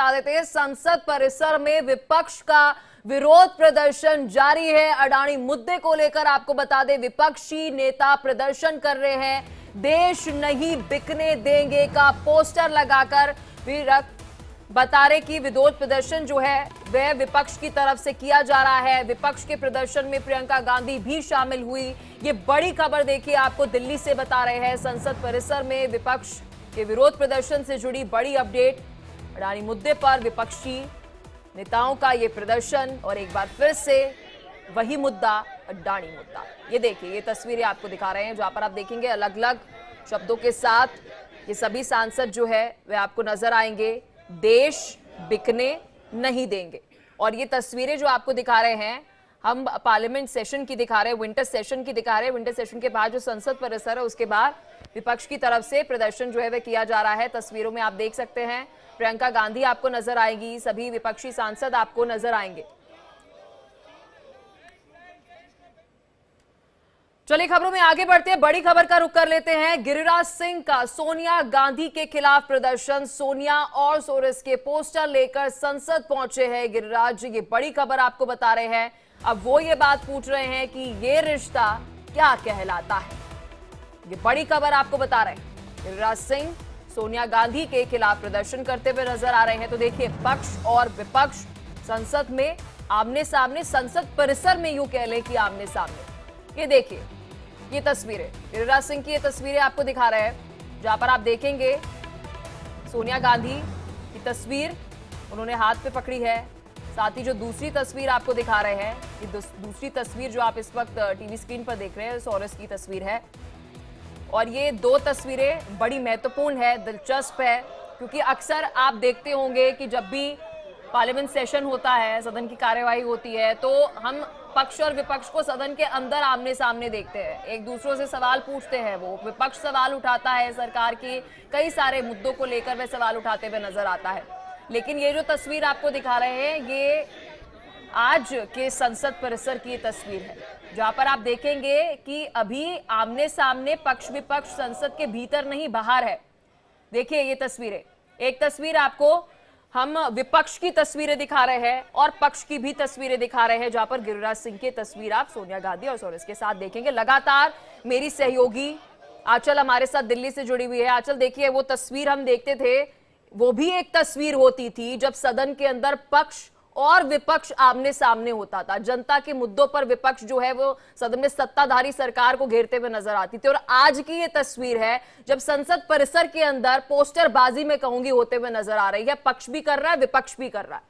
बता देते हैं, संसद परिसर में विपक्ष का विरोध प्रदर्शन जारी है। अडानी मुद्दे को लेकर आपको बता दें, विपक्षी नेता प्रदर्शन कर रहे हैं। देश नहीं बिकने देंगे का पोस्टर लगाकर भी बता रहे कि विरोध प्रदर्शन जो है वह विपक्ष की तरफ से किया जा रहा है। विपक्ष के प्रदर्शन में प्रियंका गांधी भी शामिल हुई। ये बड़ी खबर देखिए, आपको दिल्ली से बता रहे हैं, संसद परिसर में विपक्ष के विरोध प्रदर्शन से जुड़ी बड़ी अपडेट। अडानी मुद्दे पर विपक्षी नेताओं का ये प्रदर्शन और एक बार फिर से वही मुद्दा, अडानी मुद्दा। ये देखिए, ये तस्वीरें आपको दिखा रहे हैं जहां पर आप देखेंगे अलग अलग शब्दों के साथ ये सभी सांसद जो है वे आपको नजर आएंगे। देश बिकने नहीं देंगे। और ये तस्वीरें जो आपको दिखा रहे हैं, हम पार्लियामेंट सेशन की दिखा रहे हैं, विंटर सेशन की दिखा रहे हैं। विंटर सेशन के बाद जो संसद परिसर है उसके बाद विपक्ष की तरफ से प्रदर्शन जो है वह किया जा रहा है। तस्वीरों में आप देख सकते हैं प्रियंका गांधी आपको नजर आएगी, सभी विपक्षी सांसद आपको नजर आएंगे। चलिए खबरों में आगे बढ़ते हैं, बड़ी खबर का रुख कर लेते हैं। गिरिराज सिंह का सोनिया गांधी के खिलाफ प्रदर्शन, सोनिया और सोरेस के पोस्टर लेकर संसद पहुंचे हैं गिरिराज। ये बड़ी खबर आपको बता रहे हैं। अब वो ये बात पूछ रहे हैं कि ये रिश्ता क्या कहलाता है। ये बड़ी खबर आपको बता रहे हैं। गिरिराज सिंह सोनिया गांधी के खिलाफ प्रदर्शन करते हुए नजर आ रहे हैं। तो देखिए, पक्ष और विपक्ष संसद में आमने सामने, संसद परिसर में यूं कह लें कि आमने सामने। ये देखिए, ये तस्वीरें गिरिराज सिंह की, ये तस्वीरें आपको दिखा रहे हैं जहां पर आप देखेंगे सोनिया गांधी की तस्वीर उन्होंने हाथ पे पकड़ी है। साथ ही जो दूसरी तस्वीर आपको दिखा रहे हैं, ये दूसरी तस्वीर जो आप इस वक्त टीवी स्क्रीन पर देख रहे हैं, सोरेस की तस्वीर है। और ये दो तस्वीरें बड़ी महत्वपूर्ण है, दिलचस्प है, क्योंकि अक्सर आप देखते होंगे कि जब भी पार्लियामेंट सेशन होता है, सदन की कार्यवाही होती है, तो हम पक्ष और विपक्ष को सदन के अंदर आमने सामने देखते हैं, एक दूसरों से सवाल पूछते हैं। वो विपक्ष सवाल उठाता है, सरकार के कई सारे मुद्दों को लेकर वह सवाल उठाते हुए नजर आता है। लेकिन ये जो तस्वीर आपको दिखा रहे हैं, ये आज के संसद परिसर की तस्वीर है, जहां पर आप देखेंगे कि अभी आमने सामने पक्ष विपक्ष संसद के भीतर नहीं बाहर है। देखिए ये तस्वीरें, एक तस्वीर आपको हम विपक्ष की तस्वीरें दिखा रहे हैं और पक्ष की भी तस्वीरें दिखा रहे हैं, जहां पर गिरिराज सिंह की तस्वीर आप सोनिया गांधी और सोरेस के साथ देखेंगे। लगातार मेरी सहयोगी आंचल हमारे साथ दिल्ली से जुड़ी हुई है। आंचल, देखिए वो तस्वीर हम देखते थे, वो भी एक तस्वीर होती थी जब सदन के अंदर पक्ष और विपक्ष आमने सामने होता था। जनता के मुद्दों पर विपक्ष जो है वो सदन में सत्ताधारी सरकार को घेरते हुए नजर आती थी। और आज की ये तस्वीर है जब संसद परिसर के अंदर पोस्टरबाजी में कहूंगी होते हुए नजर आ रही है। पक्ष भी कर रहा है, विपक्ष भी कर रहा है।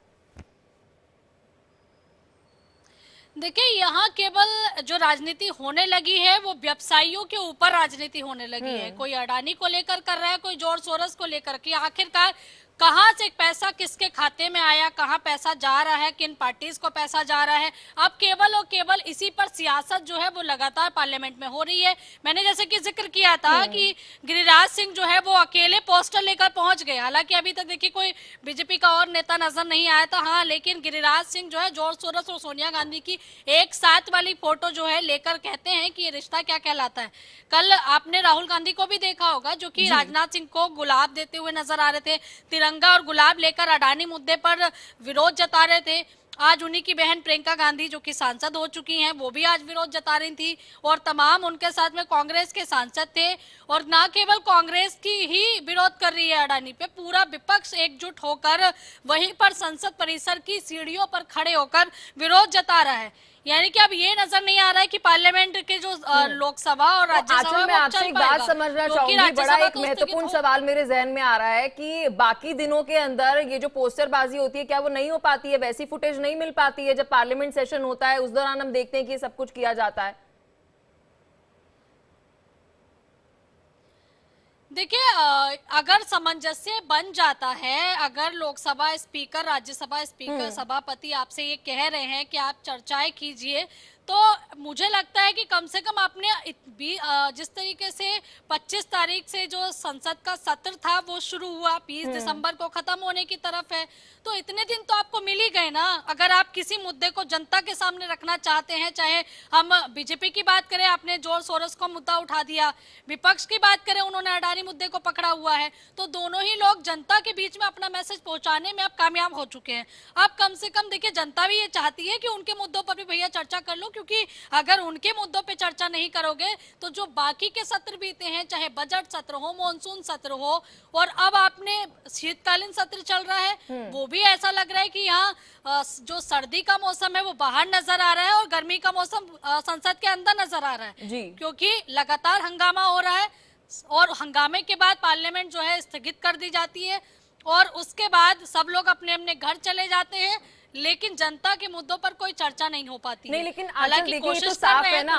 देखिए, यहाँ केवल जो राजनीति होने लगी है वो व्यवसायियों के ऊपर राजनीति होने लगी है। कोई अडानी को लेकर कर रहा है, कोई जॉर्ज सोरोस को लेकर कि आखिरकार कहाँ से पैसा किसके खाते में आया, कहाँ पैसा जा रहा है, किन पार्टीज को पैसा जा रहा है। अब केवल और केवल इसी पर सियासत जो है वो लगातार पार्लियामेंट में हो रही है। मैंने जैसे कि जिक्र किया था कि गिरिराज सिंह जो है वो अकेले पोस्टर लेकर पहुंच गए। हालांकि अभी तक देखिए कोई बीजेपी का और नेता नजर नहीं आया था। हाँ, लेकिन गिरिराज सिंह जो है जॉर्ज सोरोस और सोनिया गांधी की एक साथ वाली फोटो जो है लेकर कहते हैं कि ये रिश्ता क्या कहलाता है। कल आपने राहुल गांधी को भी देखा होगा जो कि राजनाथ सिंह को गुलाब देते हुए नजर आ रहे थे, तिरंगा और गुलाब लेकर अडानी मुद्दे पर विरोध जता रहे थे। आज उन्हीं की बहन प्रियंका गांधी जो कि सांसद हो चुकी हैं, वो भी आज विरोध जता रही थी और तमाम उनके साथ में कांग्रेस के सांसद थे। और ना केवल कांग्रेस की ही विरोध कर रही है अडानी पे, पूरा विपक्ष एकजुट होकर वहीं पर संसद परिसर की सीढ़ियों पर खड़े होकर विरोध जता रहा है। यानी कि अब ये नजर नहीं आ रहा है कि पार्लियामेंट के जो लोकसभा और राज्यसभा में आपसे एक बात समझना चाहूंगी, बड़ा एक महत्वपूर्ण सवाल मेरे जहन में आ रहा है कि बाकी दिनों के अंदर ये जो पोस्टरबाजी होती है क्या वो नहीं हो पाती है, वैसी फुटेज नहीं मिल पाती है जब पार्लियामेंट सेशन होता है, उस दौरान हम देखते हैं कि सब कुछ किया जाता है। देखिए, अगर सामंजस्य बन जाता है, अगर लोकसभा स्पीकर, राज्यसभा स्पीकर, सभापति आपसे ये कह रहे हैं कि आप चर्चाएं कीजिए, तो मुझे लगता है कि कम से कम आपने जिस तरीके से 25 तारीख से जो संसद का सत्र था वो शुरू हुआ, 20 दिसंबर को खत्म होने की तरफ है, तो तो इतने दिन तो आपको मिल ही गए ना। अगर आप किसी मुद्दे को जनता के सामने रखना चाहते हैं, चाहे हम बीजेपी की बात करें, आपने जॉर्ज सोरोस का मुद्दा उठा दिया, विपक्ष की बात करें, उन्होंने अडानी मुद्दे को पकड़ा हुआ है, तो दोनों ही लोग जनता के बीच में अपना मैसेज पहुंचाने में अब कामयाब हो चुके हैं। अब कम से कम देखिए, जनता भी ये चाहती है कि उनके मुद्दों पर भी भैया चर्चा कर लो, क्योंकि अगर उनके मुद्दों पर चर्चा नहीं करोगे तो जो बाकी के सत्र बीते हैं, चाहे बजट सत्र हो, मॉनसून सत्र हो, और अब आपने शीतकालीन सत्र चल रहा है, वो भी ऐसा लग रहा है कि यहाँ जो सर्दी का मौसम है वो बाहर नजर आ रहा है और गर्मी का मौसम संसद के अंदर नजर आ रहा है जी। क्योंकि लगातार हंगामा हो रहा है और हंगामे के बाद पार्लियामेंट जो है स्थगित कर दी जाती है और उसके बाद सब लोग अपने अपने घर चले जाते हैं, लेकिन जनता के मुद्दों पर कोई चर्चा नहीं हो पाती नहीं। है। लेकिन हालांकि देखिए, कोशिश तो साफ है ना,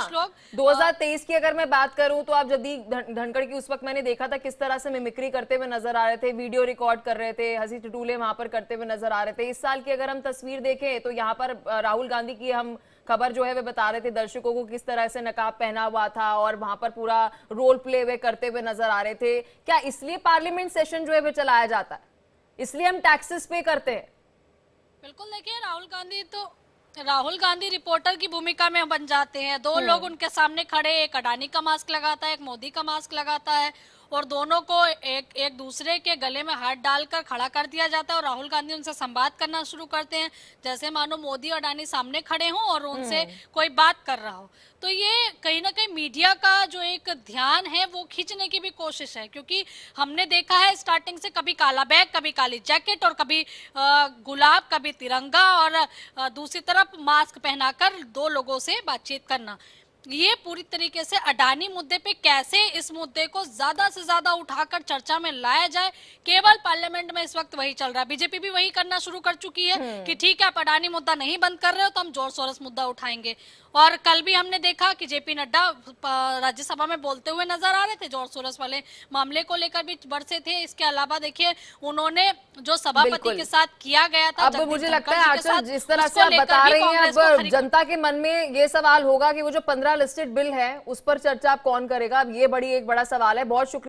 2023 की अगर मैं बात करूं तो आप जगदीप धनखड़ की उस वक्त मैंने देखा था किस तरह से मिमिक्री करते हुए नजर आ रहे थे, वीडियो रिकॉर्ड कर रहे थे, हंसी टटूले वहां पर करते हुए नजर आ रहे थे। इस साल की अगर हम तस्वीर देखें तो यहाँ पर राहुल गांधी की हम खबर जो है वे बता रहे थे दर्शकों को किस तरह से नकाब पहना हुआ था और वहां पर पूरा रोल प्ले वे करते हुए नजर आ रहे थे। क्या इसलिए पार्लियामेंट सेशन जो है वे चलाया जाता है, इसलिए हम टैक्सेस पे करते हैं? बिल्कुल, देखिए राहुल गांधी रिपोर्टर की भूमिका में बन जाते हैं। दो लोग उनके सामने खड़े, एक अडानी का मास्क लगाता है, एक मोदी का मास्क लगाता है और दोनों को एक दूसरे के गले में हाथ डालकर खड़ा कर दिया जाता है और राहुल गांधी उनसे संवाद करना शुरू करते हैं जैसे मानो मोदी और अडानी सामने खड़े हों और उनसे कोई बात कर रहा हो। तो ये कहीं ना कहीं मीडिया का जो एक ध्यान है वो खींचने की भी कोशिश है, क्योंकि हमने देखा है स्टार्टिंग से कभी काला बैग, कभी काली जैकेट और कभी गुलाब, कभी तिरंगा और दूसरी तरफ मास्क पहनाकर दो लोगों से बातचीत करना। ये पूरी तरीके से अडानी मुद्दे पे कैसे इस मुद्दे को ज्यादा से ज्यादा उठाकर चर्चा में लाया जाए, केवल पार्लियामेंट में इस वक्त वही चल रहा है। बीजेपी भी वही करना शुरू कर चुकी है कि ठीक है, आप अडानी मुद्दा नहीं बंद कर रहे हो तो हम जॉर्ज सोरोस मुद्दा उठाएंगे। और कल भी हमने देखा कि जेपी नड्डा राज्यसभा में बोलते हुए नजर आ रहे थे, जॉर्ज सोरोस वाले मामले को लेकर भी बरसे थे। इसके अलावा देखिए उन्होंने जो सभापति के साथ किया गया था, अब मुझे लगता है आंचल जिस तरह से आप बता रही हैं, अब जनता के मन में ये सवाल होगा कि वो जो 15 लिस्टेड बिल है उस पर चर्चा अब कौन करेगा। अब ये एक बड़ा सवाल है। बहुत शुक्रिया।